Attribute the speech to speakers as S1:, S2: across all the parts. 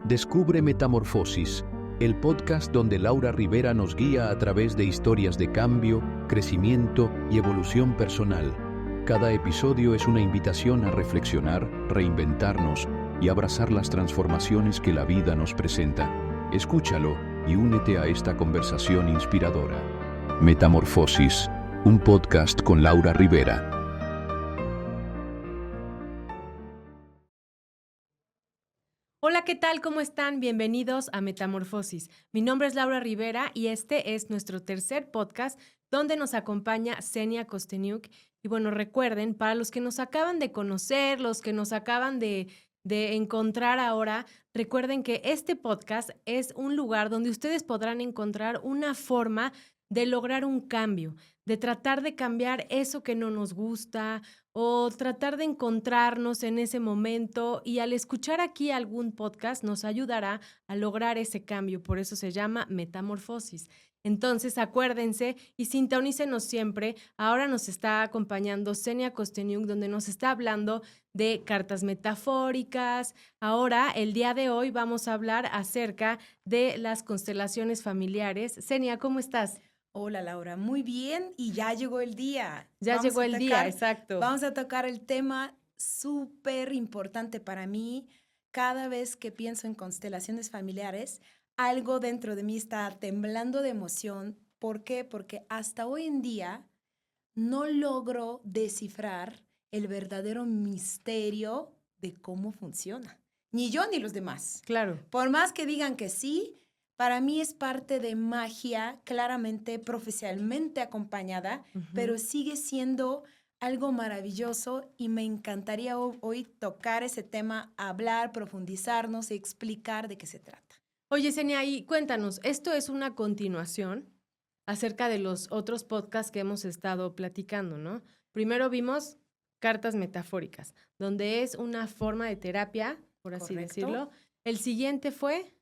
S1: Descubre Metamorfosis, el podcast donde Laura Rivera nos guía a través de historias de cambio, crecimiento y evolución personal. Cada episodio es una invitación a reflexionar, reinventarnos y abrazar las transformaciones que la vida nos presenta. Escúchalo y únete a esta conversación inspiradora. Metamorfosis, un podcast con Laura Rivera.
S2: Hola, ¿qué tal? ¿Cómo están? Bienvenidos a Metamorfosis. Mi nombre es Laura Rivera y este es nuestro tercer podcast donde nos acompaña Xenia Kosteniuk. Y bueno, recuerden, para los que nos acaban de conocer, los que nos acaban de encontrar ahora, recuerden que este podcast es un lugar donde ustedes podrán encontrar una forma de lograr un cambio, de tratar de cambiar eso que no nos gusta o tratar de encontrarnos en ese momento, y al escuchar aquí algún podcast nos ayudará a lograr ese cambio. Por eso se llama Metamorfosis. Entonces, acuérdense y sintonícenos siempre. Ahora nos está acompañando Xenia Kosteniuk, donde nos está hablando de cartas metafóricas. Ahora, el día de hoy, vamos a hablar acerca de las constelaciones familiares. Xenia, ¿cómo estás?
S3: Hola Laura, muy bien, y ya llegó el día.
S2: Ya llegó el día, exacto.
S3: Vamos a tocar el tema súper importante para mí. Cada vez que pienso en constelaciones familiares, algo dentro de mí está temblando de emoción. ¿Por qué? Porque hasta hoy en día no logro descifrar el verdadero misterio de cómo funciona. Ni yo ni los demás.
S2: Claro.
S3: Por más que digan que sí, para mí es parte de magia, claramente, profesionalmente acompañada, pero sigue siendo algo maravilloso y me encantaría hoy tocar ese tema, hablar, profundizarnos y explicar de qué se trata.
S2: Oye, Xenia, y cuéntanos, esto es una continuación acerca de los otros podcasts que hemos estado platicando, ¿no? Primero vimos cartas metafóricas, donde es una forma de terapia, por así decirlo. El siguiente fue...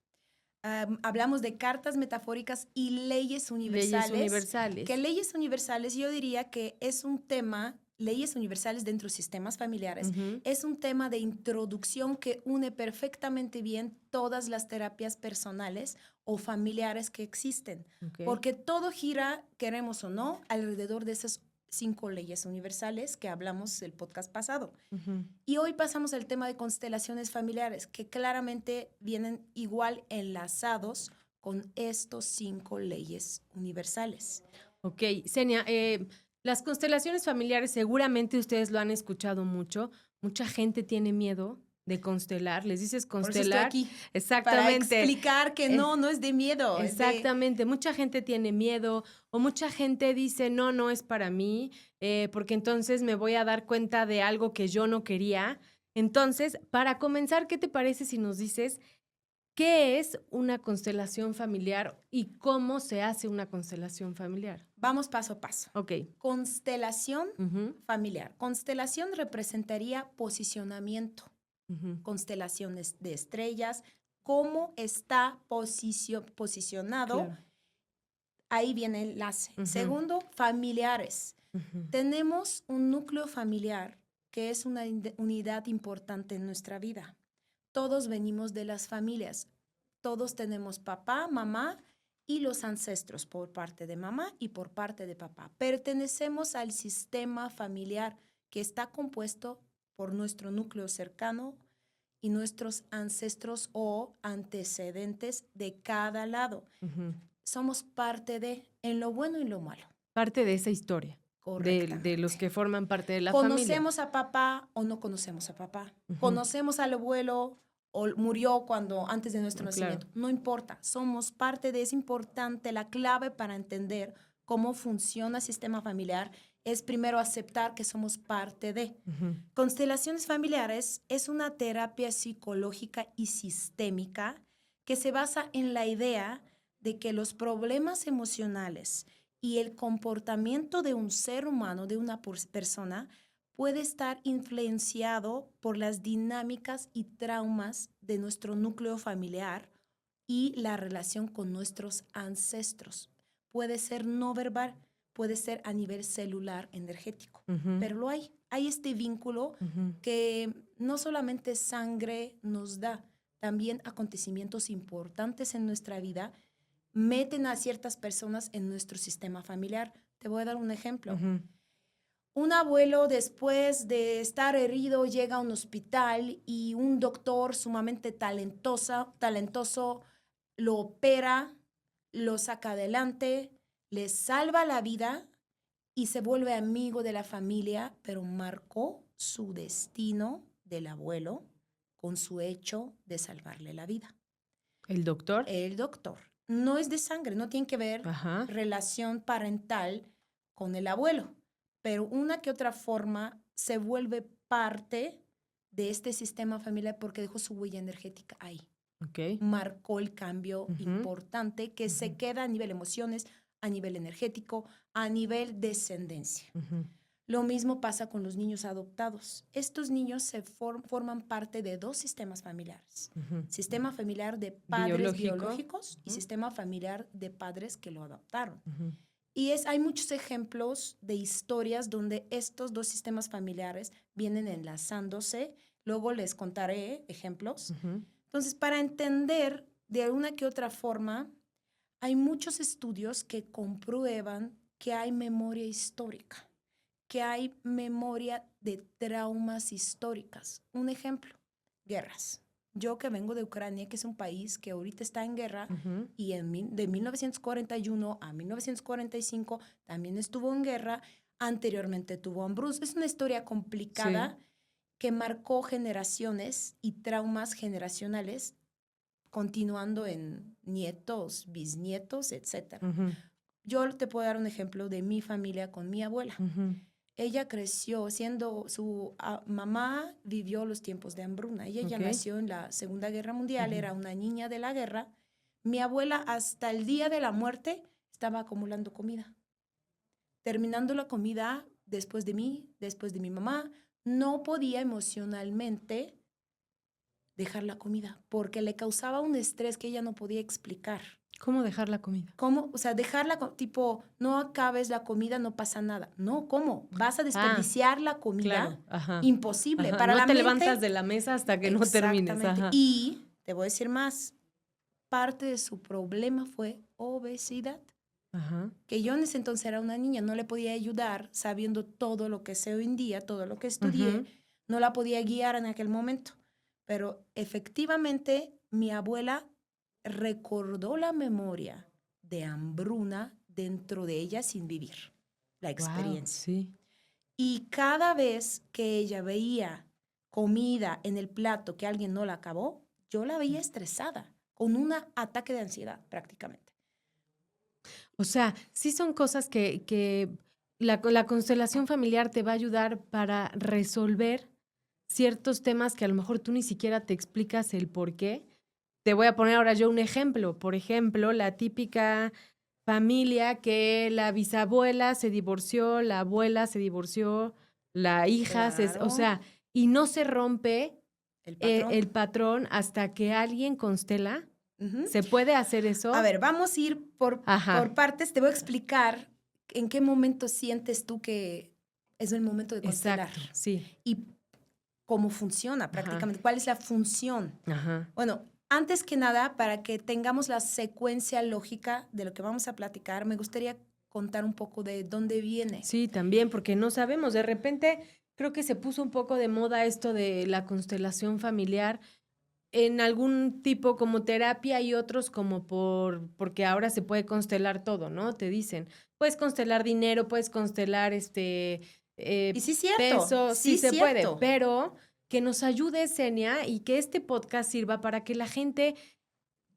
S3: hablamos de cartas metafóricas y leyes universales.
S2: Leyes universales.
S3: Que leyes universales, yo diría que es un tema, leyes universales dentro de sistemas familiares, es un tema de introducción que une perfectamente bien todas las terapias personales o familiares que existen. Porque todo gira, queremos o no, alrededor de esas 5 leyes universales que hablamos el podcast pasado. Y hoy pasamos al tema de constelaciones familiares, que claramente vienen igual enlazados con estos 5 leyes universales.
S2: Ok, Xenia, las constelaciones familiares seguramente ustedes lo han escuchado mucho. Mucha gente tiene miedo de constelar. Les dices constelar.
S3: Por eso estoy aquí.
S2: Exactamente.
S3: Para explicar que no es de miedo.
S2: Exactamente. Mucha gente tiene miedo o mucha gente dice, no es para mí, porque entonces me voy a dar cuenta de algo que yo no quería. Entonces, para comenzar, ¿qué te parece si nos dices qué es una constelación familiar y cómo se hace una constelación familiar?
S3: Vamos paso a paso.
S2: Ok.
S3: Constelación familiar. Constelación representaría posicionamiento. Constelaciones de estrellas, cómo está posicionado.
S2: Claro.
S3: Ahí viene el enlace. Segundo, familiares. Tenemos un núcleo familiar que es una unidad importante en nuestra vida. Todos venimos de las familias. Todos tenemos papá, mamá y los ancestros por parte de mamá y por parte de papá. Pertenecemos al sistema familiar que está compuesto por nuestro núcleo cercano y nuestros ancestros o antecedentes de cada lado. Somos parte de, en lo bueno y lo malo.
S2: Parte de esa historia. De los que forman parte de la familia.
S3: ¿Conocemos a papá o no conocemos a papá? ¿Conocemos al abuelo o murió antes de nuestro nacimiento? No importa, somos parte de, es importante, la clave para entender cómo funciona el sistema familiar es primero aceptar que somos parte de. Constelaciones familiares es una terapia psicológica y sistémica que se basa en la idea de que los problemas emocionales y el comportamiento de un ser humano, de una persona, puede estar influenciado por las dinámicas y traumas de nuestro núcleo familiar y la relación con nuestros ancestros. Puede ser no verbal, puede ser a nivel celular, energético, pero lo hay. Hay este vínculo que no solamente sangre nos da, también acontecimientos importantes en nuestra vida meten a ciertas personas en nuestro sistema familiar. Te voy a dar un ejemplo.
S2: Uh-huh.
S3: Un abuelo, después de estar herido, llega a un hospital y un doctor sumamente talentoso lo opera, lo saca adelante, le salva la vida y se vuelve amigo de la familia, pero marcó su destino del abuelo con su hecho de salvarle la vida.
S2: ¿El doctor?
S3: El doctor. No es de sangre, no tiene que ver
S2: Ajá.
S3: relación parental con el abuelo, pero una que otra forma se vuelve parte de este sistema familiar porque dejó su huella energética ahí.
S2: Okay.
S3: Marcó el cambio
S2: Uh-huh.
S3: importante que se queda a nivel emociones, a nivel energético, a nivel descendencia.
S2: Uh-huh.
S3: Lo mismo pasa con los niños adoptados. Estos niños se forman parte de dos sistemas familiares.
S2: Uh-huh.
S3: Sistema familiar de padres biológicos y sistema familiar de padres que lo adoptaron.
S2: Uh-huh.
S3: Y hay muchos ejemplos de historias donde estos dos sistemas familiares vienen enlazándose. Luego les contaré ejemplos.
S2: Uh-huh.
S3: Entonces, para entender de alguna que otra forma, hay muchos estudios que comprueban que hay memoria histórica, que hay memoria de traumas históricas. Un ejemplo, guerras. Yo que vengo de Ucrania, que es un país que ahorita está en guerra,
S2: Uh-huh.
S3: y de 1941 a 1945 también estuvo en guerra, anteriormente tuvo hambruna. Es una historia complicada. Sí. Que marcó generaciones y traumas generacionales, continuando en nietos, bisnietos, etc.
S2: Uh-huh.
S3: Yo te puedo dar un ejemplo de mi familia con mi abuela.
S2: Uh-huh.
S3: Ella creció siendo, su mamá vivió los tiempos de hambruna. Ella nació en la Segunda Guerra Mundial, era una niña de la guerra. Mi abuela hasta el día de la muerte estaba acumulando comida. Terminando la comida después de mí, después de mi mamá, no podía emocionalmente dejar la comida porque le causaba un estrés que ella no podía explicar.
S2: ¿Cómo dejar la comida?
S3: ¿Cómo? O sea, dejarla, tipo, no acabes la comida, no pasa nada. No, ¿cómo? ¿Vas a desperdiciar la comida?
S2: Claro. Ajá.
S3: Imposible.
S2: Ajá.
S3: Para
S2: no
S3: la
S2: te
S3: mente,
S2: levantas de la mesa hasta que no termines. Ajá.
S3: Y te voy a decir más. Parte de su problema fue obesidad.
S2: Ajá.
S3: Que yo en ese entonces era una niña, no le podía ayudar sabiendo todo lo que sé hoy en día, todo lo que estudié,
S2: Uh-huh.
S3: no la podía guiar en aquel momento. Pero efectivamente mi abuela recordó la memoria de hambruna dentro de ella sin vivir la experiencia.
S2: Wow, sí.
S3: Y cada vez que ella veía comida en el plato que alguien no la acabó, yo la veía estresada, con un ataque de ansiedad prácticamente.
S2: O sea, sí son cosas que la constelación familiar te va a ayudar para resolver ciertos temas que a lo mejor tú ni siquiera te explicas el por qué. Te voy a poner ahora yo un ejemplo. Por ejemplo, la típica familia que la bisabuela se divorció, la abuela se divorció, la hija,
S3: Claro.
S2: o sea, y no se rompe
S3: El
S2: patrón hasta que alguien constela.
S3: Uh-huh.
S2: ¿Se puede hacer eso?
S3: A ver, vamos a ir por partes. Te voy a explicar en qué momento sientes tú que es el momento de constelar.
S2: Exacto, sí.
S3: Y cómo funciona prácticamente. Ajá. ¿Cuál es la función?
S2: Ajá.
S3: Bueno, antes que nada, para que tengamos la secuencia lógica de lo que vamos a platicar, me gustaría contar un poco de dónde viene.
S2: Sí, también, porque no sabemos. De repente, creo que se puso un poco de moda esto de la constelación familiar en algún tipo como terapia y otros como porque ahora se puede constelar todo, ¿no? Te dicen, puedes constelar dinero, puedes constelar
S3: y sí es cierto,
S2: peso, sí se puede, pero que nos ayude, Senia, y que este podcast sirva para que la gente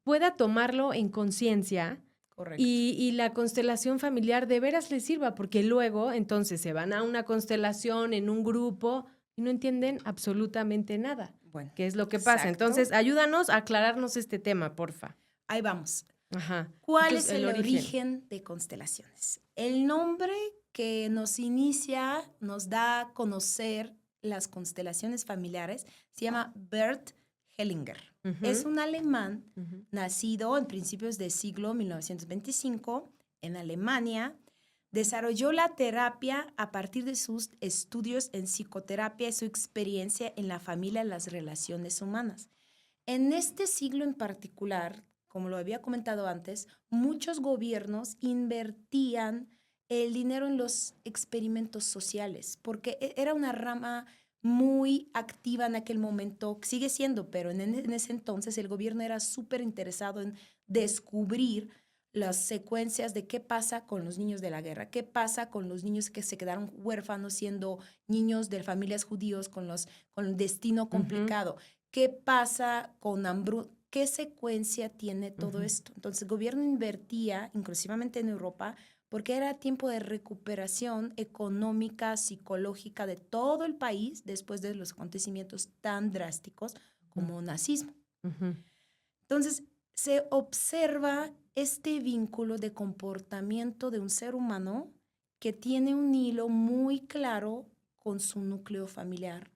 S2: pueda tomarlo en conciencia.
S3: Correcto.
S2: Y la constelación familiar de veras les sirva, porque luego entonces se van a una constelación en un grupo y no entienden absolutamente nada.
S3: Bueno,
S2: ¿qué es lo que pasa? Entonces, ayúdanos a aclararnos este tema, porfa.
S3: Ahí vamos.
S2: Ajá.
S3: ¿Cuál es el origen de constelaciones? El nombre que nos inicia, nos da a conocer las constelaciones familiares, se llama Bert Hellinger. Uh-huh. Es un alemán nacido en principios del siglo 1925 en Alemania. Desarrolló la terapia a partir de sus estudios en psicoterapia y su experiencia en la familia y las relaciones humanas. En este siglo en particular, como lo había comentado antes, muchos gobiernos invertían el dinero en los experimentos sociales, porque era una rama muy activa en aquel momento, sigue siendo, pero en ese entonces el gobierno era súper interesado en descubrir las secuencias de qué pasa con los niños de la guerra, qué pasa con los niños que se quedaron huérfanos siendo niños de familias judíos con el destino complicado, qué pasa con hambruna, qué secuencia tiene todo esto. Entonces el gobierno invertía, inclusivamente en Europa, porque era tiempo de recuperación económica, psicológica de todo el país después de los acontecimientos tan drásticos como nazismo. Entonces, se observa este vínculo de comportamiento de un ser humano que tiene un hilo muy claro con su núcleo familiar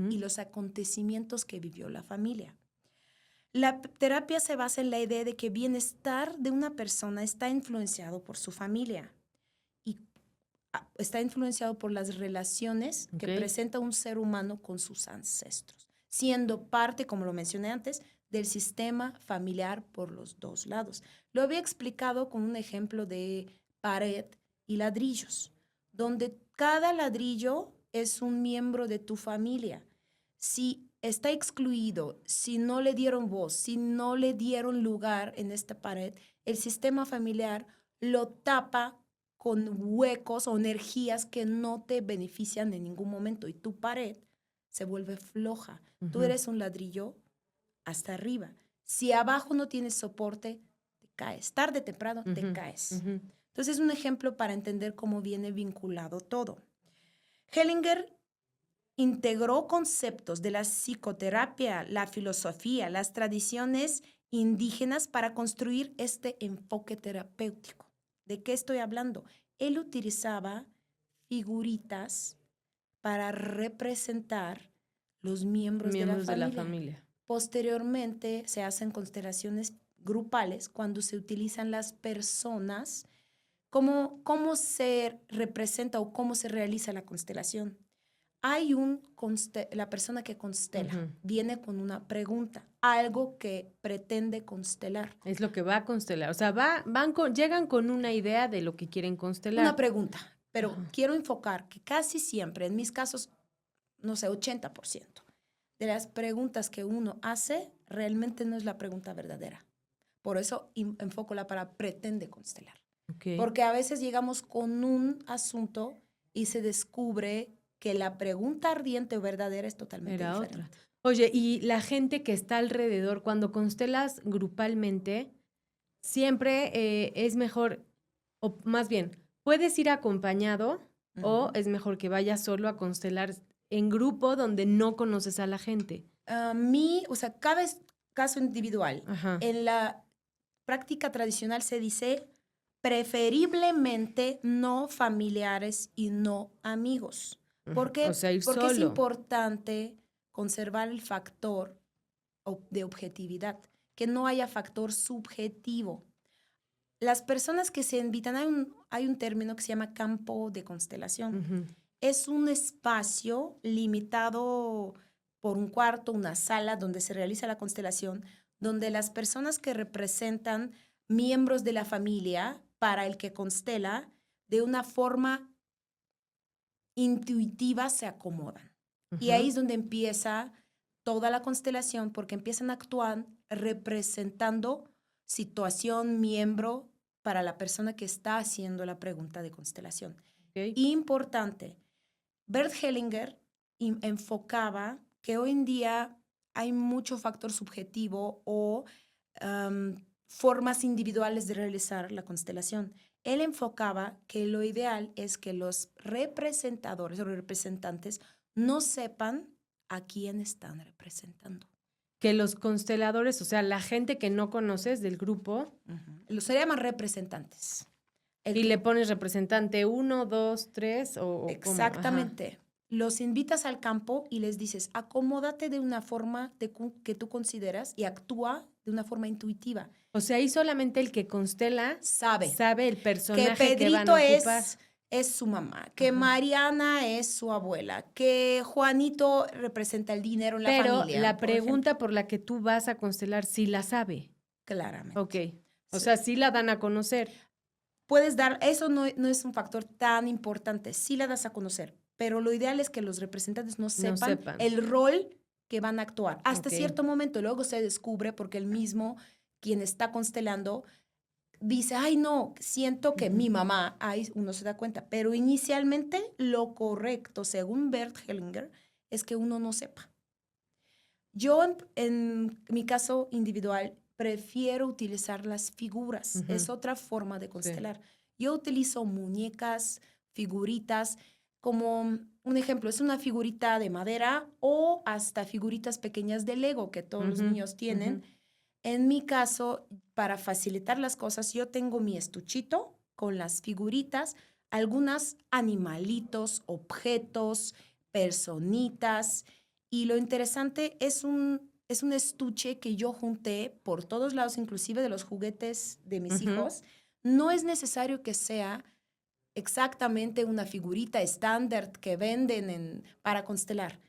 S3: y los acontecimientos que vivió la familia. La terapia se basa en la idea de que bienestar de una persona está influenciado por su familia y está influenciado por las relaciones que presenta un ser humano con sus ancestros, siendo parte, como lo mencioné antes, del sistema familiar por los dos lados. Lo había explicado con un ejemplo de pared y ladrillos, donde cada ladrillo es un miembro de tu familia. Si está excluido, si no le dieron voz, si no le dieron lugar en esta pared, el sistema familiar lo tapa con huecos o energías que no te benefician en ningún momento y tu pared se vuelve floja. Tú eres un ladrillo hasta arriba. Si abajo no tienes soporte, te caes. Tarde o temprano te caes. Entonces es un ejemplo para entender cómo viene vinculado todo. Hellinger integró conceptos de la psicoterapia, la filosofía, las tradiciones indígenas para construir este enfoque terapéutico. ¿De qué estoy hablando? Él utilizaba figuritas para representar los miembros de la familia. Posteriormente se hacen constelaciones grupales cuando se utilizan las personas, cómo se representa o cómo se realiza la constelación. Hay la persona que constela viene con una pregunta, algo que pretende constelar.
S2: Es lo que va a constelar. O sea, llegan con una idea de lo que quieren constelar.
S3: Una pregunta, pero quiero enfocar que casi siempre, en mis casos, no sé, 80% de las preguntas que uno hace realmente no es la pregunta verdadera. Por eso enfoco la palabra pretende constelar. Porque a veces llegamos con un asunto y se descubre que la pregunta ardiente o verdadera es totalmente diferente. Otra.
S2: Oye, y la gente que está alrededor, cuando constelas grupalmente, siempre es mejor, o más bien, ¿puedes ir acompañado o es mejor que vayas solo a constelar en grupo donde no conoces a la gente?
S3: Cada caso individual. En la práctica tradicional se dice preferiblemente no familiares y no amigos. ¿Por qué? Porque solo. Es importante conservar el factor de objetividad, que no haya factor subjetivo. Las personas que se invitan, hay un término que se llama campo de constelación. Es un espacio limitado por un cuarto, una sala donde se realiza la constelación, donde las personas que representan miembros de la familia para el que constela, de una forma intuitiva se acomodan. Y ahí es donde empieza toda la constelación, porque empiezan a actuar representando situación, miembro para la persona que está haciendo la pregunta de constelación. Importante, Bert Hellinger enfocaba que hoy en día hay mucho factor subjetivo o formas individuales de realizar la constelación. Él enfocaba que lo ideal es que los representadores o representantes no sepan a quién están representando.
S2: Que los consteladores, o sea, la gente que no conoces del grupo.
S3: Los se llaman representantes.
S2: Le pones representante 1, 2, 3 o
S3: exactamente. Los invitas al campo y les dices, acomódate de una forma que tú consideras y actúa de una forma intuitiva.
S2: O sea, ahí solamente el que constela sabe el personaje
S3: que Pedrito
S2: que van a ocupar.
S3: es su mamá, que Mariana es su abuela, que Juanito representa el dinero en la familia.
S2: Pero la pregunta por la que tú vas a constelar sí la sabe.
S3: Claramente.
S2: Ok. O sea, sí la dan a conocer.
S3: Puedes dar, eso no es un factor tan importante, sí la das a conocer, pero lo ideal es que los representantes no sepan el rol que van a actuar. Hasta cierto momento, luego se descubre porque el mismo quien está constelando dice, ay no, siento que mi mamá, ahí uno se da cuenta, pero inicialmente lo correcto, según Bert Hellinger, es que uno no sepa. Yo en mi caso individual prefiero utilizar las figuras, es otra forma de constelar. Sí. Yo utilizo muñecas, figuritas, como un ejemplo, es una figurita de madera o hasta figuritas pequeñas de Lego que todos los niños tienen. En mi caso, para facilitar las cosas, yo tengo mi estuchito con las figuritas, algunos animalitos, objetos, personitas. Y lo interesante es un estuche que yo junté por todos lados, inclusive de los juguetes de mis hijos. No es necesario que sea exactamente una figurita estándar que venden para constelar.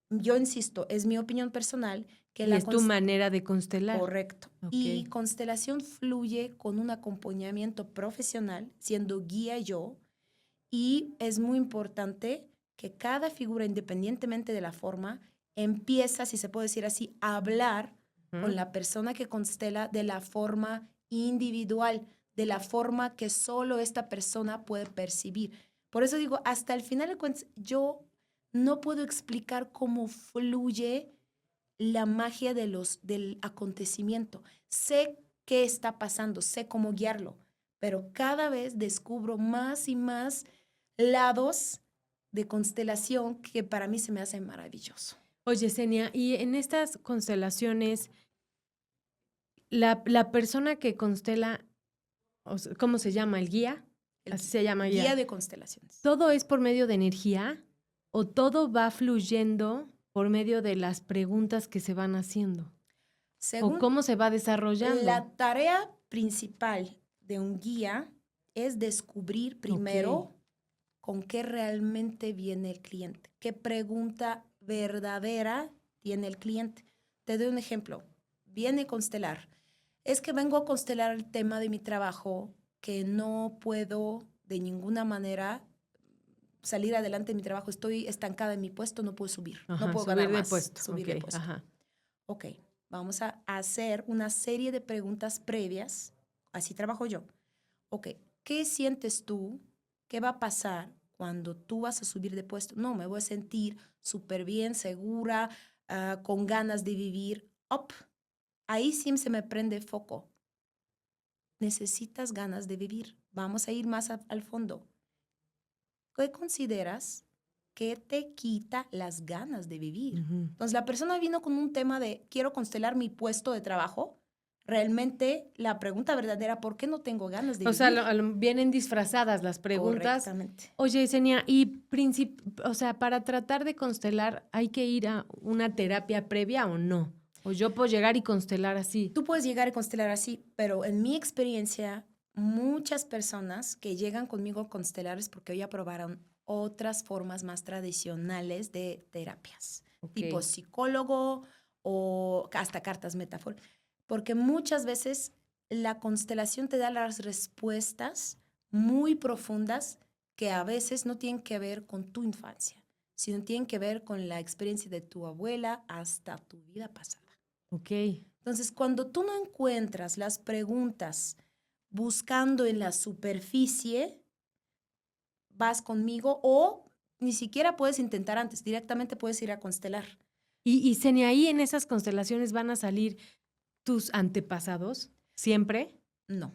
S3: Yo insisto, es mi opinión personal. Que
S2: y es tu manera de constelar.
S3: Correcto. Okay. Y constelación fluye con un acompañamiento profesional, siendo guía yo, y es muy importante que cada figura, independientemente de la forma, empieza, si se puede decir así, a hablar con la persona que constela de la forma individual, de la forma que solo esta persona puede percibir. Por eso digo, hasta el final de cuentas, yo no puedo explicar cómo fluye la magia del acontecimiento. Sé qué está pasando, sé cómo guiarlo, pero cada vez descubro más y más lados de constelación que para mí se me hace maravilloso.
S2: Oye, Senia, y en estas constelaciones, la persona que constela, ¿cómo se llama? ¿El guía? Así se llama guía.
S3: Guía de constelaciones.
S2: ¿Todo es por medio de energía o todo va fluyendo por medio de las preguntas que se van haciendo? ¿O cómo se va desarrollando?
S3: La tarea principal de un guía es descubrir primero con qué realmente viene el cliente, qué pregunta verdadera tiene el cliente. Te doy un ejemplo. Viene a constelar. Es que vengo a constelar el tema de mi trabajo, que no puedo de ninguna manera salir adelante en mi trabajo. Estoy estancada en mi puesto, no puedo subir.
S2: Ajá,
S3: no puedo ganar más.
S2: Subir de puesto.
S3: Ajá. Ok, vamos a hacer una serie de preguntas previas. Así trabajo yo. Ok, ¿qué sientes tú? ¿Qué va a pasar cuando tú vas a subir de puesto? No, me voy a sentir súper bien, segura, con ganas de vivir. Ahí sí se me prende foco. Necesitas ganas de vivir. Vamos a ir más al fondo. ¿Qué consideras que te quita las ganas de vivir? Entonces, la persona vino con un tema de quiero constelar mi puesto de trabajo. Realmente, la pregunta verdadera, ¿por qué no tengo ganas de vivir?
S2: O sea, vienen disfrazadas las preguntas.
S3: Correctamente.
S2: Oye, Senia, y para tratar de constelar, ¿hay que ir a una terapia previa o no? ¿O yo puedo llegar y constelar así?
S3: Tú puedes llegar y constelar así, pero en mi experiencia, muchas personas que llegan conmigo a constelar es porque ya probaron otras formas más tradicionales de terapias, tipo psicólogo o hasta cartas metafóricas, porque muchas veces la constelación te da las respuestas muy profundas que a veces no tienen que ver con tu infancia, sino tienen que ver con la experiencia de tu abuela hasta tu vida pasada.
S2: Ok.
S3: Entonces, cuando tú no encuentras las preguntas buscando en la superficie, vas conmigo o ni siquiera puedes intentar antes, directamente puedes ir a constelar.
S2: Y Senia, ahí en esas constelaciones van a salir tus antepasados, ¿siempre?
S3: No.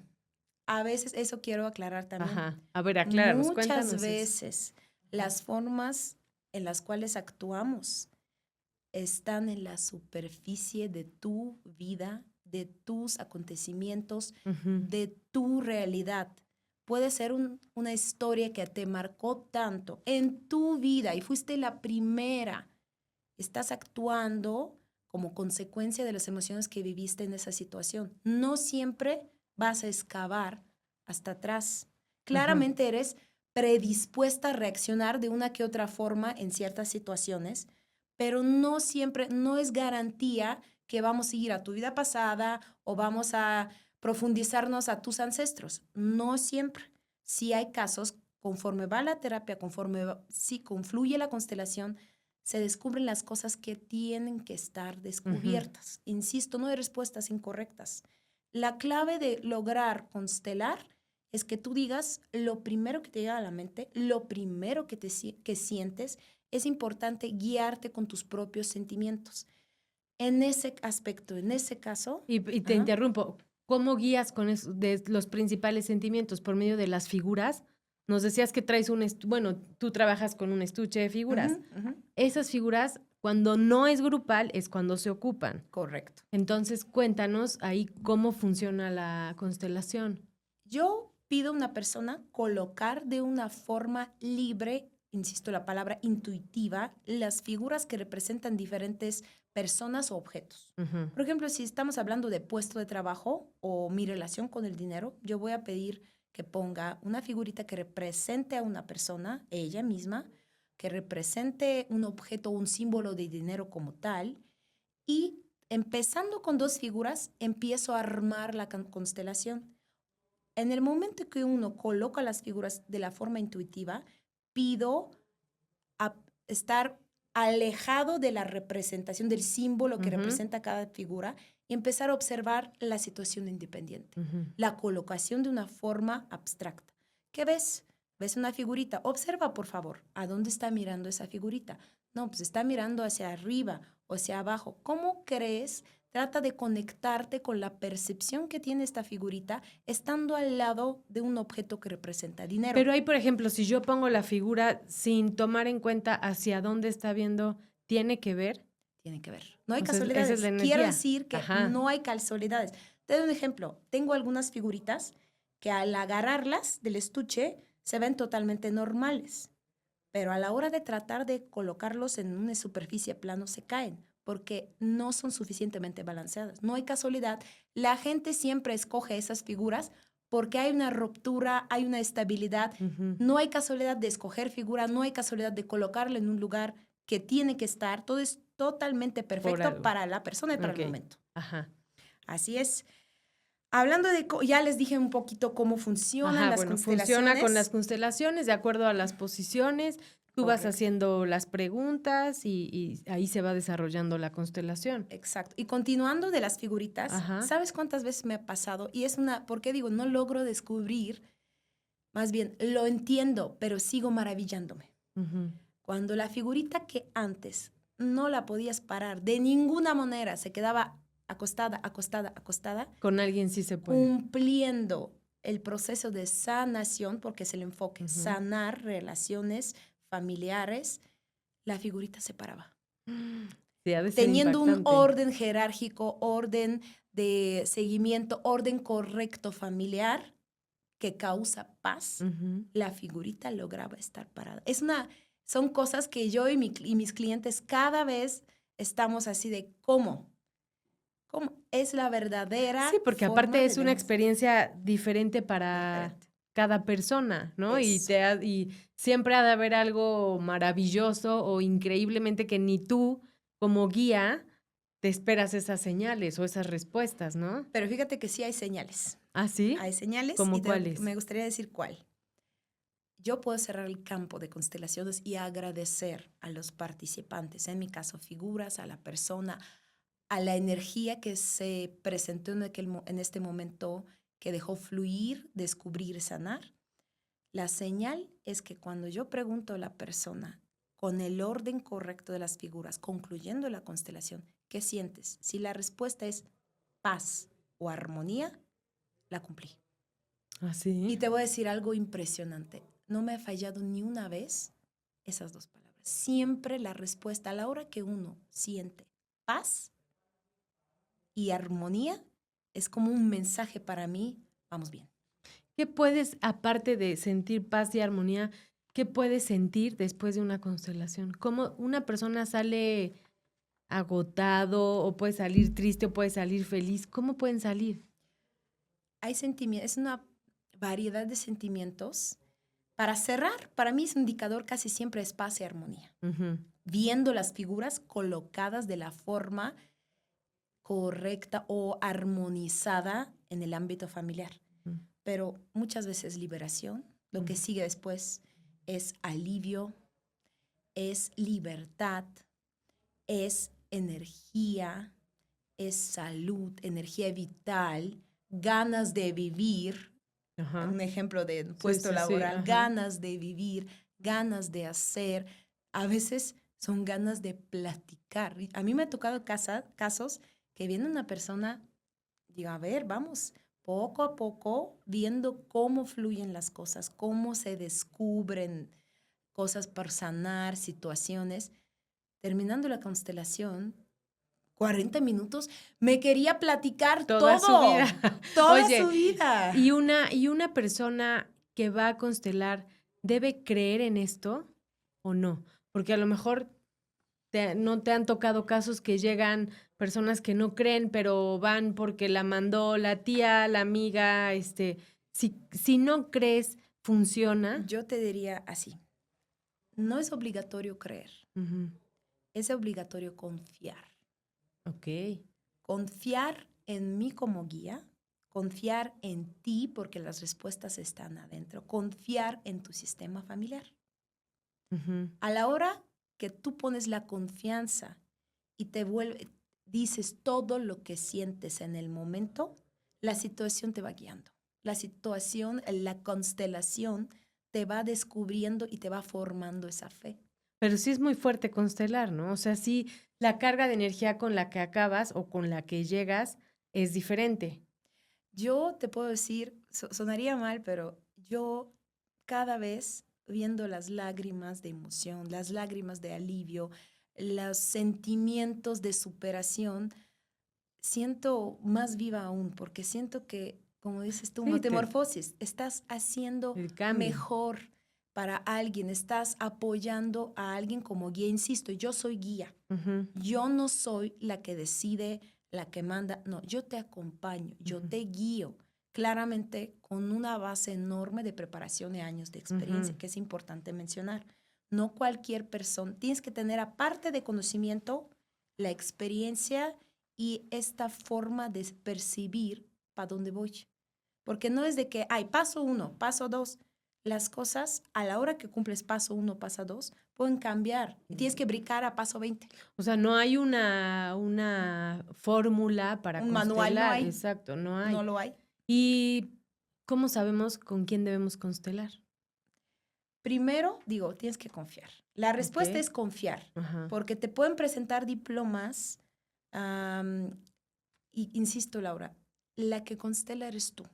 S3: A veces, eso quiero aclarar también.
S2: Ajá. A ver, acláranos, cuéntanos.
S3: Muchas veces las formas en las cuales actuamos están en la superficie de tu vida, de tus acontecimientos, de tu realidad. Puede ser una historia que te marcó tanto en tu vida y fuiste la primera. Estás actuando como consecuencia de las emociones que viviste en esa situación. No siempre vas a excavar hasta atrás. Claramente eres predispuesta a reaccionar de una que otra forma en ciertas situaciones, pero no siempre, no es garantía que vamos a ir a tu vida pasada o vamos a profundizarnos a tus ancestros. No siempre. Sí hay casos, conforme va la terapia, sí confluye la constelación, se descubren las cosas que tienen que estar descubiertas. Insisto, no hay respuestas incorrectas. La clave de lograr constelar es que tú digas lo primero que te llega a la mente, lo primero que sientes. Es importante guiarte con tus propios sentimientos. En ese aspecto, en ese caso...
S2: Y te interrumpo. ¿Cómo guías con eso, de los principales sentimientos? ¿Por medio de las figuras? Nos decías que traes tú trabajas con un estuche de figuras. Esas figuras, cuando no es grupal, es cuando se ocupan.
S3: Correcto.
S2: Entonces, cuéntanos ahí cómo funciona la constelación.
S3: Yo pido a una persona colocar de una forma libre, insisto, la palabra intuitiva, las figuras que representan diferentes personas o objetos. Por ejemplo, si estamos hablando de puesto de trabajo o mi relación con el dinero, yo voy a pedir que ponga una figurita que represente a una persona, ella misma, que represente un objeto o un símbolo de dinero como tal, y empezando con 2 figuras, empiezo a armar la constelación. En el momento que uno coloca las figuras de la forma intuitiva, pido estar alejado de la representación del símbolo que representa cada figura y empezar a observar la situación independiente, la colocación de una forma abstracta. ¿Qué ves? ¿Ves una figurita? Observa, por favor, ¿a dónde está mirando esa figurita? No, pues está mirando hacia arriba o hacia abajo. ¿Cómo crees? Trata de conectarte con la percepción que tiene esta figurita estando al lado de un objeto que representa dinero.
S2: Pero ahí, por ejemplo, si yo pongo la figura sin tomar en cuenta hacia dónde está viendo, ¿tiene que ver?
S3: Tiene que ver. No hay
S2: Entonces,
S3: casualidades.
S2: esa es la energía.
S3: Quiero decir que no hay casualidades. Te doy un ejemplo. Tengo algunas figuritas que al agarrarlas del estuche se ven totalmente normales, pero a la hora de tratar de colocarlos en una superficie plano se caen porque no son suficientemente balanceadas. No hay casualidad. La gente siempre escoge esas figuras porque hay una ruptura, hay una estabilidad. No hay casualidad de escoger figura, no hay casualidad de colocarla en un lugar que tiene que estar. Todo es totalmente perfecto para la persona y para el momento. Así es. Hablando de, ya les dije un poquito cómo funcionan las constelaciones.
S2: Funciona con las constelaciones de acuerdo a las posiciones. Tú vas haciendo las preguntas y ahí se va desarrollando la constelación.
S3: Exacto. Y continuando de las figuritas, ¿sabes cuántas veces me ha pasado? Y es ¿por qué digo? No logro descubrir, más bien lo entiendo, pero sigo maravillándome. Cuando la figurita que antes no la podías parar de ninguna manera, se quedaba acostada.
S2: Con alguien sí se puede.
S3: Cumpliendo el proceso de sanación, porque es el enfoque, sanar relaciones familiares, la figurita se paraba.
S2: Sí, ha de ser
S3: teniendo
S2: impactante.
S3: Un orden jerárquico, orden de seguimiento, orden correcto familiar que causa paz, la figurita lograba estar parada. Son cosas que yo y mis clientes cada vez estamos así de ¿cómo? Es la verdadera.
S2: Sí, porque aparte es una experiencia diferente para cada persona, ¿no? Y siempre ha de haber algo maravilloso o increíblemente que ni tú, como guía, te esperas esas señales o esas respuestas, ¿no?
S3: Pero fíjate que sí hay señales.
S2: ¿Ah, sí?
S3: Hay señales.
S2: ¿Cómo cuáles?
S3: Me gustaría decir cuál. Yo puedo cerrar el campo de constelaciones y agradecer a los participantes, en mi caso figuras, a la persona, a la energía que se presentó en este momento, que dejó fluir, descubrir, sanar. La señal es que cuando yo pregunto a la persona con el orden correcto de las figuras, concluyendo la constelación, ¿qué sientes? Si la respuesta es paz o armonía, la cumplí.
S2: ¿Ah, sí?
S3: Y te voy a decir algo impresionante. No me ha fallado ni una vez esas 2 palabras. Siempre la respuesta a la hora que uno siente paz y armonía es como un mensaje para mí, vamos bien.
S2: ¿Qué puedes, aparte de sentir paz y armonía, qué puedes sentir después de una constelación? ¿Cómo una persona sale agotado o puede salir triste o puede salir feliz? ¿Cómo pueden salir?
S3: Hay sentimientos, es una variedad de sentimientos Para cerrar, para mí ese indicador casi siempre es paz y armonía.
S2: Ujú.
S3: Viendo las figuras colocadas de la forma correcta o armonizada en el ámbito familiar.
S2: Mm.
S3: Pero muchas veces liberación. Lo que sigue después es alivio, es libertad, es energía, es salud, energía vital, ganas de vivir.
S2: Ajá.
S3: Un ejemplo de
S2: Sí,
S3: puesto
S2: sí,
S3: laboral,
S2: ajá.
S3: ganas de vivir, ganas de hacer. A veces son ganas de platicar. A mí me ha tocado casos que viene una persona, digo, a ver, vamos, poco a poco, viendo cómo fluyen las cosas, cómo se descubren cosas para sanar, situaciones. Terminando la constelación, 40 minutos, me quería platicar
S2: Toda su vida.
S3: toda
S2: Oye,
S3: su vida.
S2: ¿Y una persona que va a constelar debe creer en esto o no? Porque a lo mejor no te han tocado casos que llegan personas que no creen, pero van porque la mandó la tía, la amiga, si no crees, funciona.
S3: Yo te diría así, no es obligatorio creer,
S2: Ujú.
S3: es obligatorio confiar.
S2: Ok.
S3: Confiar en mí como guía, confiar en ti porque las respuestas están adentro, confiar en tu sistema familiar.
S2: Ujú.
S3: A la hora que tú pones la confianza y dices todo lo que sientes en el momento, la situación te va guiando. La situación, la constelación te va descubriendo y te va formando esa fe.
S2: Pero sí es muy fuerte constelar, ¿no? O sea, sí, la carga de energía con la que acabas o con la que llegas es diferente.
S3: Yo te puedo decir, sonaría mal, pero yo cada vez viendo las lágrimas de emoción, las lágrimas de alivio, los sentimientos de superación, siento más viva aún, porque siento que, como dices tú,
S2: Sí,
S3: metamorfosis, estás haciendo
S2: el cambio.
S3: mejor para alguien, estás apoyando a alguien como guía. Insisto, yo soy guía.
S2: Ujú.
S3: Yo no soy la que decide, la que manda. No, yo te acompaño, yo te guío. Claramente con una base enorme de preparación y años de experiencia, que es importante mencionar. No cualquier persona, tienes que tener aparte de conocimiento, la experiencia y esta forma de percibir para dónde voy. Porque no es de que, ay, paso 1, paso 2. Las cosas, a la hora que cumples paso 1, paso 2, pueden cambiar. Y tienes que brincar a paso 20.
S2: O sea, no hay una fórmula para
S3: Un manual no
S2: constelar.
S3: hay.
S2: Exacto, no hay.
S3: No lo hay.
S2: ¿Y cómo sabemos con quién debemos constelar?
S3: Primero, digo, tienes que confiar. La respuesta
S2: Ok.
S3: es confiar.
S2: Ajá.
S3: Porque te pueden presentar diplomas. Y insisto, Laura, la que constela eres tú.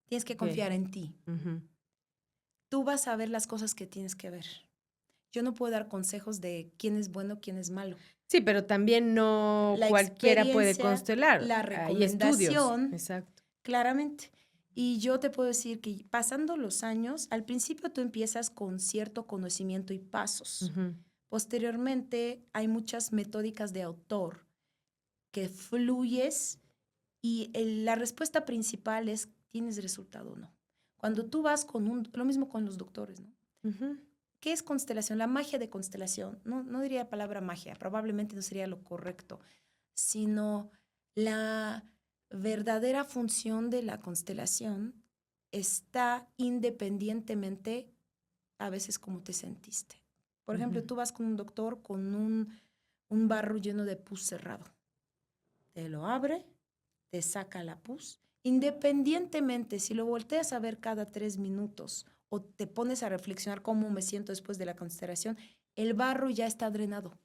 S3: Tienes que
S2: Ok.
S3: confiar en ti.
S2: Ujú.
S3: Tú vas a ver las cosas que tienes que ver. Yo no puedo dar consejos de quién es bueno, quién es malo.
S2: Sí, pero también no
S3: La
S2: cualquiera puede
S3: experiencia,
S2: constelar.
S3: la
S2: Hay estudios.
S3: recomendación,
S2: Exacto.
S3: claramente. Y yo te puedo decir que pasando los años, al principio tú empiezas con cierto conocimiento y pasos.
S2: Ujú.
S3: Posteriormente hay muchas metódicas de autor que fluyes y la respuesta principal es, ¿tienes resultado o no? Cuando tú vas lo mismo con los doctores, ¿no?
S2: Ujú.
S3: ¿Qué es constelación? La magia de constelación. No diría la palabra magia, probablemente no sería lo correcto, sino la verdadera función de la constelación está independientemente a veces cómo te sentiste. Por ejemplo,
S2: Ujú.
S3: tú vas con un doctor con un barro lleno de pus cerrado. Te lo abre, te saca la pus. Independientemente si lo volteas a ver cada 3 minutos o te pones a reflexionar cómo me siento después de la constelación, el barro ya está drenado,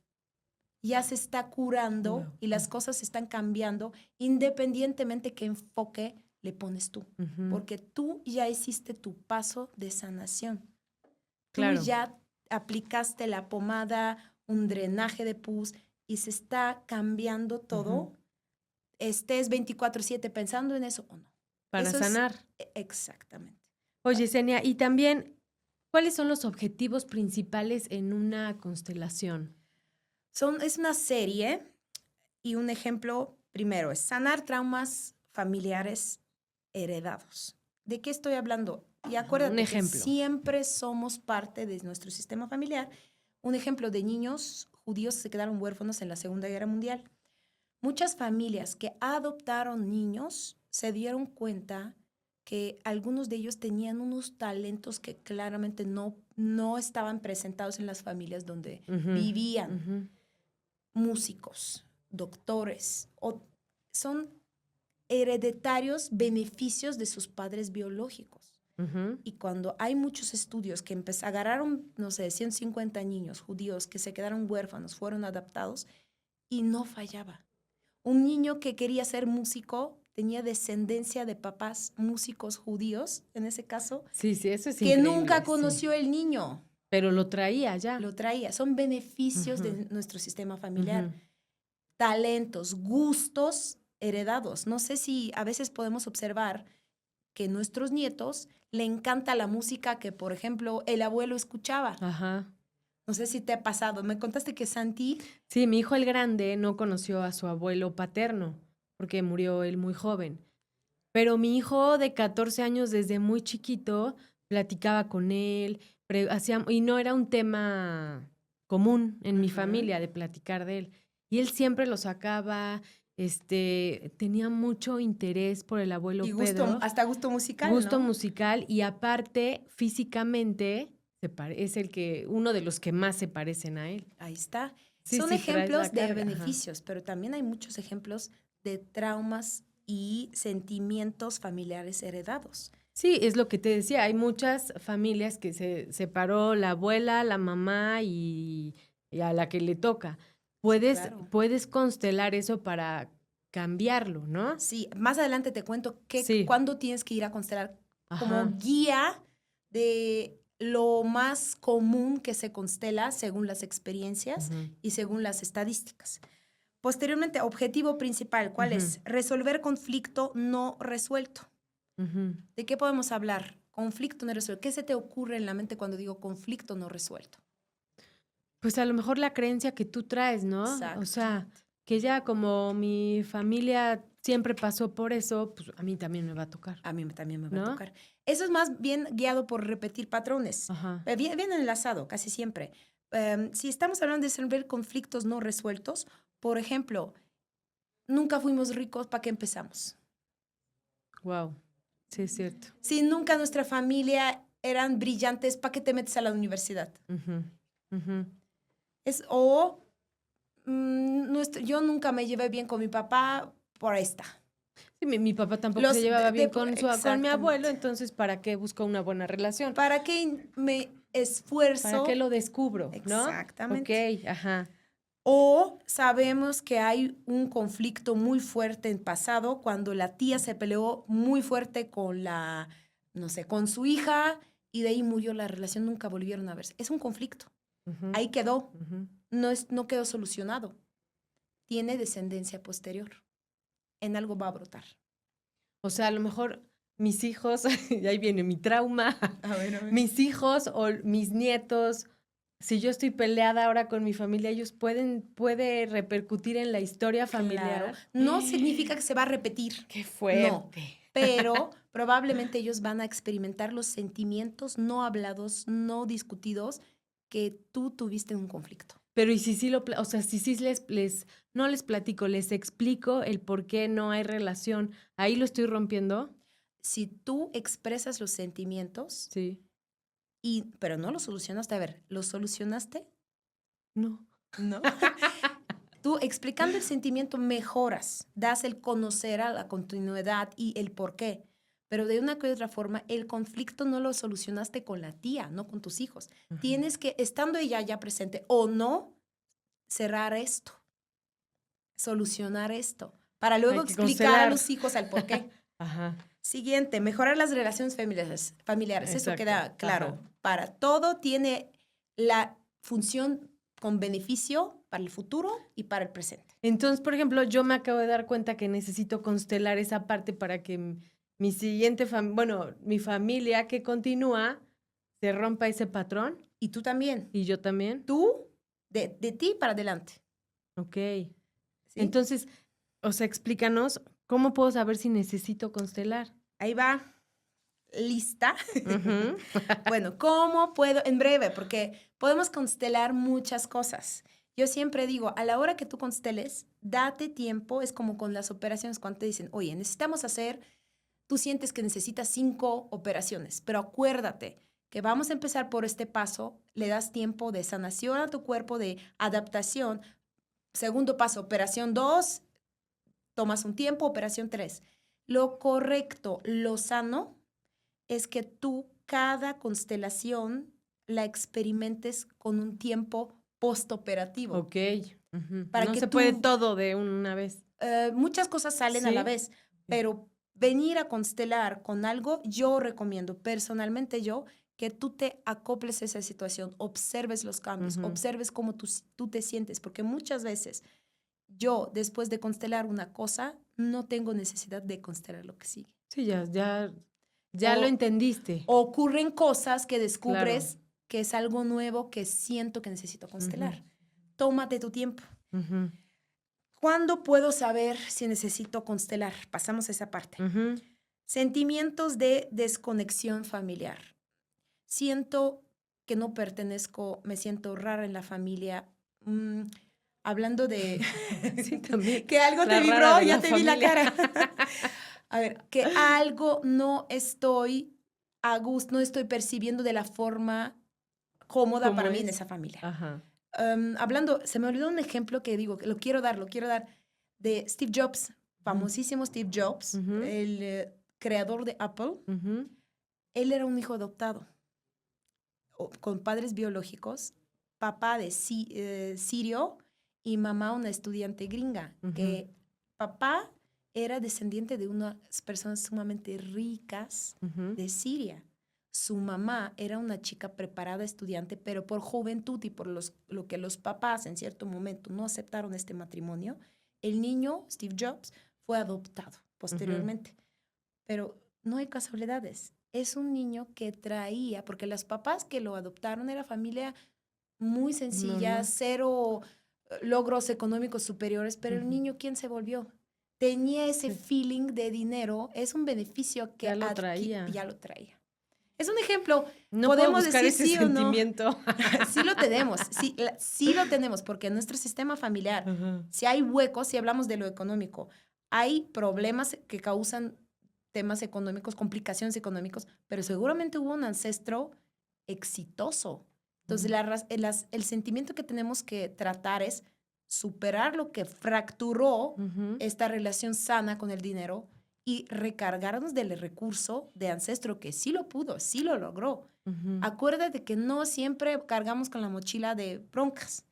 S3: ya se está curando
S2: Wow.
S3: y las cosas están cambiando independientemente qué enfoque le pones tú,
S2: Ujú.
S3: porque tú ya hiciste tu paso de sanación. Tú
S2: Claro.
S3: ya aplicaste la pomada, un drenaje de pus y se está cambiando todo.
S2: Ujú.
S3: Estés 24/7 pensando en eso o no.
S2: Para
S3: Eso es
S2: sanar.
S3: exactamente.
S2: Oye, Senia, y también, ¿cuáles son los objetivos principales en una constelación?
S3: Es una serie y un ejemplo primero es sanar traumas familiares heredados. ¿De qué estoy hablando? Y acuérdate
S2: un ejemplo.
S3: que siempre somos parte de nuestro sistema familiar. Un ejemplo de niños judíos que se quedaron huérfanos en la Segunda Guerra Mundial. Muchas familias que adoptaron niños se dieron cuenta que algunos de ellos tenían unos talentos que claramente no estaban presentados en las familias donde vivían. Músicos, doctores, son hereditarios beneficios de sus padres biológicos. Y cuando hay muchos estudios que agarraron, no sé, 150 niños judíos que se quedaron huérfanos, fueron adaptados y no fallaba. Un niño que quería ser músico tenía descendencia de papás músicos judíos, en ese caso.
S2: Sí, eso es
S3: que
S2: increíble.
S3: Que nunca conoció el niño.
S2: Pero lo traía ya.
S3: Lo traía. Son beneficios de nuestro sistema familiar. Talentos, gustos heredados. No sé si a veces podemos observar que nuestros nietos le encanta la música que, por ejemplo, el abuelo escuchaba.
S2: Ajá.
S3: No sé si te ha pasado. Me contaste que Santi...
S2: Sí, mi hijo el grande no conoció a su abuelo paterno porque murió él muy joven. Pero mi hijo de 14 años, desde muy chiquito, platicaba con él, y no era un tema común en mi familia de platicar de él. Y él siempre lo sacaba, tenía mucho interés por el abuelo
S3: y
S2: Pedro.
S3: Hasta gusto musical,
S2: Gusto
S3: ¿no?
S2: musical, y aparte, físicamente, es uno de los que más se parecen a él.
S3: Ahí está.
S2: Sí,
S3: Son
S2: sí,
S3: ejemplos de
S2: carga.
S3: beneficios, pero también hay muchos ejemplos de traumas y sentimientos familiares heredados.
S2: Sí, es lo que te decía, hay muchas familias que se separó la abuela, la mamá y a la que le toca. Puedes constelar eso para cambiarlo, ¿no?
S3: Sí, más adelante te cuento cuándo tienes que ir a constelar como guía de lo más común que se constela según las experiencias y según las estadísticas. Posteriormente, objetivo principal, ¿cuál es? Resolver conflicto no resuelto. ¿De qué podemos hablar? Conflicto no resuelto. ¿Qué se te ocurre en la mente cuando digo conflicto no resuelto?
S2: Pues a lo mejor la creencia que tú traes, ¿no?
S3: Exacto.
S2: O sea, que ya como mi familia siempre pasó por eso, pues a mí también me va a tocar.
S3: A mí también me va a tocar. Eso es más bien guiado por repetir patrones. Bien enlazado, casi siempre. Si estamos hablando de resolver conflictos no resueltos, por ejemplo, nunca fuimos ricos, ¿para qué empezamos?
S2: Wow, sí es cierto.
S3: Si nunca nuestra familia eran brillantes, ¿para qué te metes a la universidad? Yo nunca me llevé bien con mi papá por esta.
S2: Sí, mi papá tampoco se llevaba bien con mi abuelo, entonces ¿para qué busco una buena relación?
S3: ¿Para qué me esfuerzo?
S2: ¿Para qué lo descubro?
S3: Exactamente.
S2: ¿No? Ok,
S3: O sabemos que hay un conflicto muy fuerte en pasado cuando la tía se peleó muy fuerte con con su hija y de ahí murió la relación, nunca volvieron a verse. Es un conflicto. Ahí quedó. No quedó solucionado. Tiene descendencia posterior. En algo va a brotar.
S2: O sea, a lo mejor mis hijos, y ahí viene mi trauma,
S3: a ver.
S2: Mis hijos o mis nietos, si yo estoy peleada ahora con mi familia, ellos puede repercutir en la historia familiar.
S3: Claro. No significa que se va a repetir.
S2: ¡Qué fuerte!
S3: No, pero probablemente ellos van a experimentar los sentimientos no hablados, no discutidos que tú tuviste en un conflicto.
S2: Pero y si no les platico, les explico el por qué no hay relación, ¿ahí lo estoy rompiendo?
S3: Si tú expresas los sentimientos,
S2: sí,
S3: pero no los solucionaste, a ver, ¿los solucionaste?
S2: No.
S3: Tú explicando el sentimiento mejoras, das el conocer a la continuidad y el por qué. Pero de una u otra forma, el conflicto no lo solucionaste con la tía, no con tus hijos. Tienes que, estando ella ya presente o no, cerrar esto, solucionar esto, para luego explicar a los hijos el por qué. Siguiente, mejorar las relaciones familiares.
S2: Exacto.
S3: Eso queda claro. Para todo tiene la función con beneficio para el futuro y para el presente.
S2: Entonces, por ejemplo, yo me acabo de dar cuenta que necesito constelar esa parte para que mi siguiente mi familia que continúa se rompa ese patrón.
S3: Y tú también.
S2: Y yo también.
S3: Tú, de ti para adelante.
S2: Ok. ¿Sí?
S3: Entonces,
S2: explícanos, ¿cómo puedo saber si necesito constelar?
S3: Ahí va. lista. Bueno, ¿cómo puedo? En breve, porque podemos constelar muchas cosas. Yo siempre digo, a la hora que tú consteles, date tiempo. Es como con las operaciones cuando te dicen, oye, necesitamos hacer, tú sientes que necesitas 5 operaciones, pero acuérdate que vamos a empezar por este paso, le das tiempo de sanación a tu cuerpo, de adaptación. Segundo paso, operación 2, tomas un tiempo, operación 3. Lo correcto, lo sano, es que tú cada constelación la experimentes con un tiempo postoperativo.
S2: Ok.
S3: Para
S2: no
S3: que
S2: se puede todo de una vez.
S3: Muchas cosas salen a la vez, pero venir a constelar con algo, yo recomiendo personalmente que tú te acoples a esa situación, observes los cambios, observes cómo tú te sientes, porque muchas veces yo, después de constelar una cosa, no tengo necesidad de constelar lo que sigue.
S2: Sí, ya lo entendiste.
S3: Ocurren cosas que descubres que es algo nuevo que siento que necesito constelar. Tómate tu tiempo. ¿Cuándo puedo saber si necesito constelar? Pasamos a esa parte. Sentimientos de desconexión familiar. Siento que no pertenezco, me siento rara en la familia. Hablando de
S2: sí, también.
S3: que algo te vibró, ya te vi la cara. A ver, que algo no estoy a gusto, no estoy percibiendo de la forma cómoda para mí en esa familia. Hablando, se me olvidó un ejemplo que digo, que lo quiero dar, de Steve Jobs, famosísimo Steve Jobs, el creador de Apple. Él era un hijo adoptado, con padres biológicos, papá de sirio y mamá una estudiante gringa, que papá era descendiente de unas personas sumamente ricas de Siria. Su mamá era una chica preparada, estudiante, pero por juventud y por lo que los papás en cierto momento no aceptaron este matrimonio, el niño, Steve Jobs, fue adoptado posteriormente. Pero no hay casualidades. Es un niño que traía, porque los papás que lo adoptaron era familia muy sencilla, cero logros económicos superiores, pero el niño, ¿quién se volvió? Tenía ese feeling de dinero, es un beneficio que
S2: ya lo traía.
S3: Es un ejemplo.
S2: No
S3: podemos
S2: puedo buscar
S3: decir
S2: ese
S3: sí
S2: sentimiento.
S3: o no. Sí lo tenemos, sí lo tenemos, porque en nuestro sistema familiar, si hay huecos, si hablamos de lo económico, hay problemas que causan temas económicos, complicaciones económicas, pero seguramente hubo un ancestro exitoso. Entonces, el sentimiento que tenemos que tratar es superar lo que fracturó esta relación sana con el dinero y recargarnos del recurso de ancestro que sí lo pudo, sí lo logró. Acuérdate que no siempre cargamos con la mochila de broncas.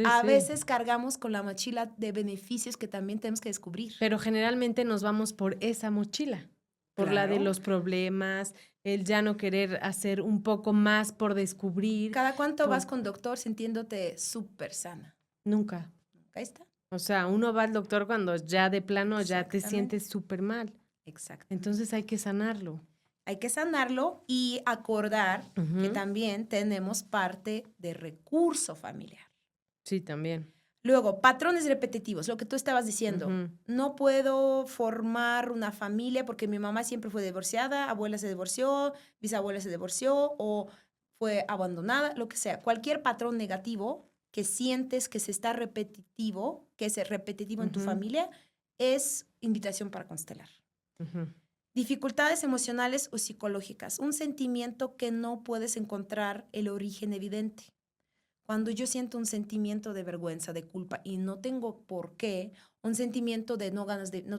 S3: A veces cargamos con la mochila de beneficios que también tenemos que descubrir.
S2: Pero generalmente nos vamos por esa mochila, por la de los problemas, el ya no querer hacer un poco más por descubrir.
S3: ¿Cada cuánto vas con doctor sintiéndote súper sana?
S2: Nunca.
S3: Ahí está.
S2: O sea, uno va al doctor cuando ya de plano ya te sientes súper mal.
S3: Exacto.
S2: Entonces hay que sanarlo.
S3: Hay que sanarlo y acordar que también tenemos parte de recurso familiar.
S2: Sí, también.
S3: Luego, patrones repetitivos, lo que tú estabas diciendo. No puedo formar una familia porque mi mamá siempre fue divorciada, abuela se divorció, bisabuela se divorció o fue abandonada, lo que sea. Cualquier patrón negativo que sientes que se está repetitivo, que es repetitivo en tu familia, es invitación para constelar. Dificultades emocionales o psicológicas, un sentimiento que no puedes encontrar el origen evidente. Cuando yo siento un sentimiento de vergüenza, de culpa y no tengo por qué, un sentimiento de no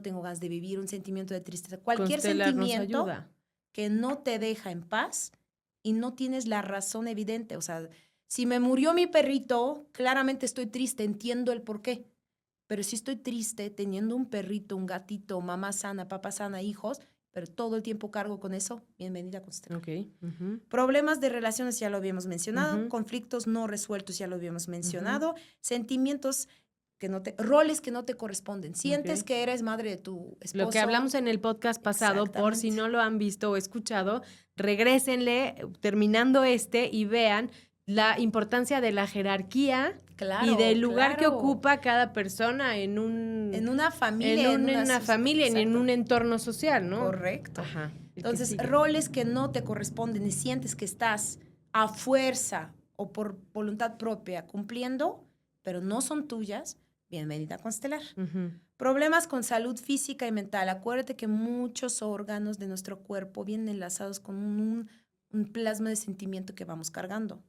S3: tengo ganas de vivir, un sentimiento de tristeza, cualquier sentimiento que no te deja en paz y no tienes la razón evidente. O sea, si me murió mi perrito, claramente estoy triste, entiendo el por qué. Pero si estoy triste teniendo un perrito, un gatito, mamá sana, papá sana, hijos, pero todo el tiempo cargo con eso, bienvenida a constelar. Problemas de relaciones ya lo habíamos mencionado, conflictos no resueltos ya lo habíamos mencionado, sentimientos roles que no te corresponden. Sientes que eres madre de tu esposo.
S2: Lo que hablamos en el podcast pasado, por si no lo han visto o escuchado, regrésenle terminando y vean la importancia de la jerarquía
S3: Claro,
S2: y del lugar que
S3: claro.
S2: ocupa cada persona en una familia, en un entorno social, ¿no?
S3: Correcto.
S2: Ajá.
S3: Entonces, roles que no te corresponden y sientes que estás a fuerza o por voluntad propia cumpliendo, pero no son tuyas, bienvenida a Constelar.
S2: Uh-huh.
S3: Problemas con salud física y mental. Acuérdate que muchos órganos de nuestro cuerpo vienen enlazados con un plasma de sentimiento que vamos cargando.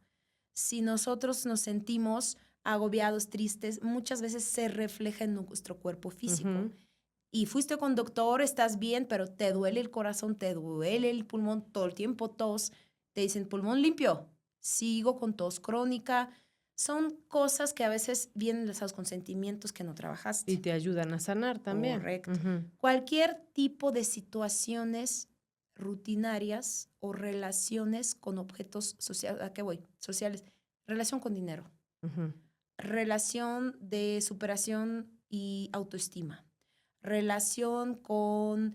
S3: Si nosotros nos sentimos agobiados, tristes, muchas veces se refleja en nuestro cuerpo físico.
S2: Uh-huh.
S3: Y fuiste con doctor, estás bien, pero te duele el corazón, te duele el pulmón, todo el tiempo tos, te dicen pulmón limpio, sigo con tos crónica. Son cosas que a veces vienen enlazados con sentimientos que no trabajaste.
S2: Y te ayudan a sanar también.
S3: Correcto.
S2: Uh-huh.
S3: Cualquier tipo de situaciones rutinarias o relaciones con objetos sociales, ¿a qué voy? Sociales. Relación con dinero.
S2: Uh-huh.
S3: Relación de superación y autoestima. Relación con,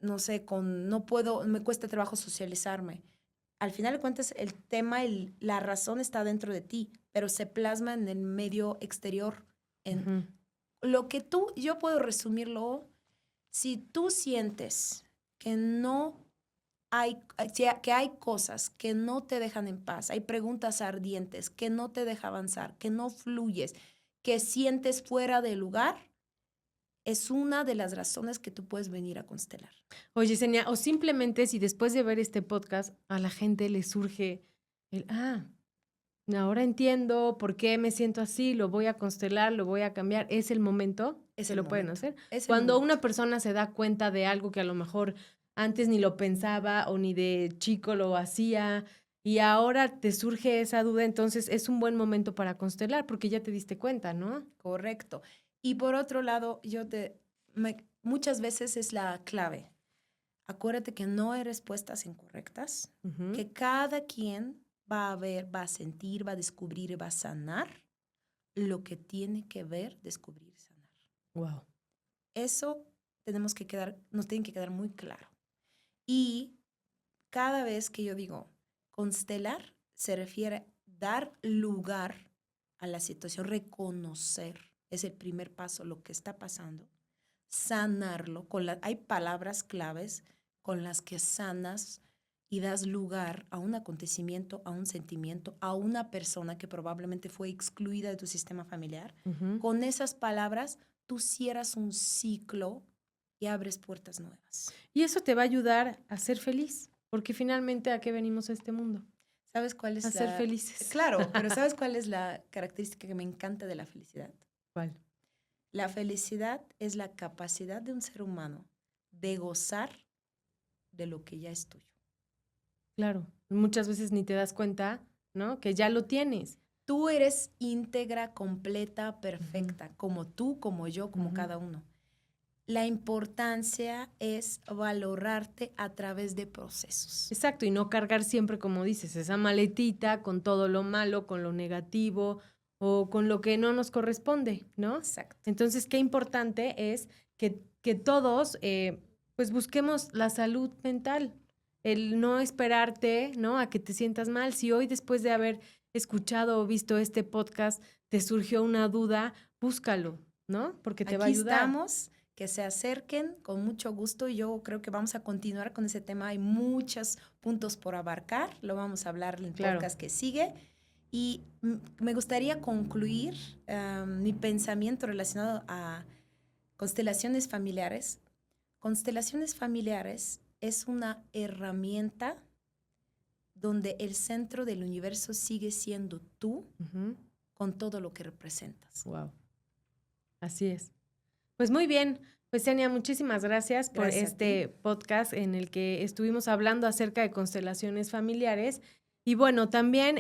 S3: no sé, no puedo, me cuesta trabajo socializarme. Al final de cuentas, el tema, la razón está dentro de ti, pero se plasma en el medio exterior. En lo que yo puedo resumirlo, si tú sientes que que hay cosas que no te dejan en paz, hay preguntas ardientes que no te dejan avanzar, que no fluyes, que sientes fuera de lugar, es una de las razones que tú puedes venir a Constelar.
S2: Oye, Senia, o simplemente si después de ver este podcast a la gente le surge ahora entiendo por qué me siento así, lo voy a constelar, lo voy a cambiar, ¿es el momento? Pueden hacer? Cuando una persona se da cuenta de algo que a lo mejor antes ni lo pensaba o ni de chico lo hacía y ahora te surge esa duda, entonces es un buen momento para constelar porque ya te diste cuenta, ¿no?
S3: Correcto. Y por otro lado, muchas veces es la clave. Acuérdate que no hay respuestas incorrectas, que cada quien va a ver, va a sentir, va a descubrir y va a sanar lo que tiene que ver, descubrir y sanar.
S2: Wow.
S3: Eso nos tiene que quedar muy claro. Y cada vez que yo digo constelar, se refiere a dar lugar a la situación, reconocer. Es el primer paso, lo que está pasando. Sanarlo. Hay palabras claves con las que sanas y das lugar a un acontecimiento, a un sentimiento, a una persona que probablemente fue excluida de tu sistema familiar. Con esas palabras, tú cierras un ciclo y abres puertas nuevas.
S2: Y eso te va a ayudar a ser feliz, porque finalmente ¿a qué venimos a este mundo?
S3: ¿Sabes cuál es
S2: ser felices.
S3: Claro, pero ¿sabes cuál es la característica que me encanta de la felicidad?
S2: ¿Cuál?
S3: La felicidad es la capacidad de un ser humano de gozar de lo que ya es tuyo.
S2: Claro, muchas veces ni te das cuenta, ¿no? Que ya lo tienes.
S3: Tú eres íntegra, completa, perfecta, como tú, como yo, como cada uno. La importancia es valorarte a través de procesos.
S2: Exacto, y no cargar siempre, como dices, esa maletita con todo lo malo, con lo negativo o con lo que no nos corresponde, ¿no?
S3: Exacto.
S2: Entonces, qué importante es que todos pues busquemos la salud mental, el no esperarte, ¿no? A que te sientas mal. Si hoy, después de haber escuchado o visto este podcast, te surgió una duda, búscalo, ¿no? Porque te va a ayudar.
S3: Aquí estamos, que se acerquen con mucho gusto. Yo creo que vamos a continuar con ese tema. Hay muchos puntos por abarcar. Lo vamos a hablar en el podcast que sigue. Y me gustaría concluir mi pensamiento relacionado a constelaciones familiares. Constelaciones familiares es una herramienta donde el centro del universo sigue siendo tú con todo lo que representas.
S2: Wow. Así es. Pues muy bien. Pues Senia, muchísimas gracias por este podcast en el que estuvimos hablando acerca de constelaciones familiares. Y bueno, también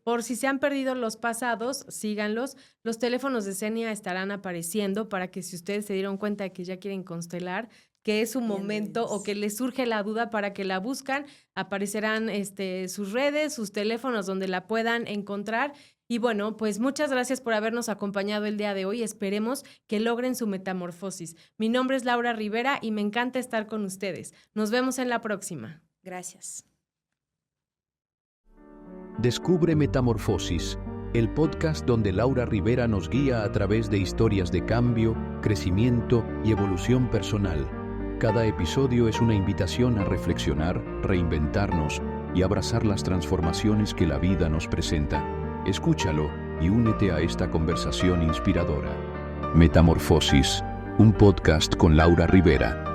S2: por si se han perdido los pasados, síganlos. Los teléfonos de Senia estarán apareciendo para que si ustedes se dieron cuenta de que ya quieren constelar, que es su momento o que les surge la duda para que la buscan, aparecerán sus redes, sus teléfonos donde la puedan encontrar. Y bueno, pues muchas gracias por habernos acompañado el día de hoy. Esperemos que logren su metamorfosis. Mi nombre es Laura Rivera y me encanta estar con ustedes. Nos vemos en la próxima.
S3: Gracias.
S1: Descubre Metamorfosis, el podcast donde Laura Rivera nos guía a través de historias de cambio, crecimiento y evolución personal. Cada episodio es una invitación a reflexionar, reinventarnos y abrazar las transformaciones que la vida nos presenta. Escúchalo y únete a esta conversación inspiradora. Metamorfosis, un podcast con Laura Rivera.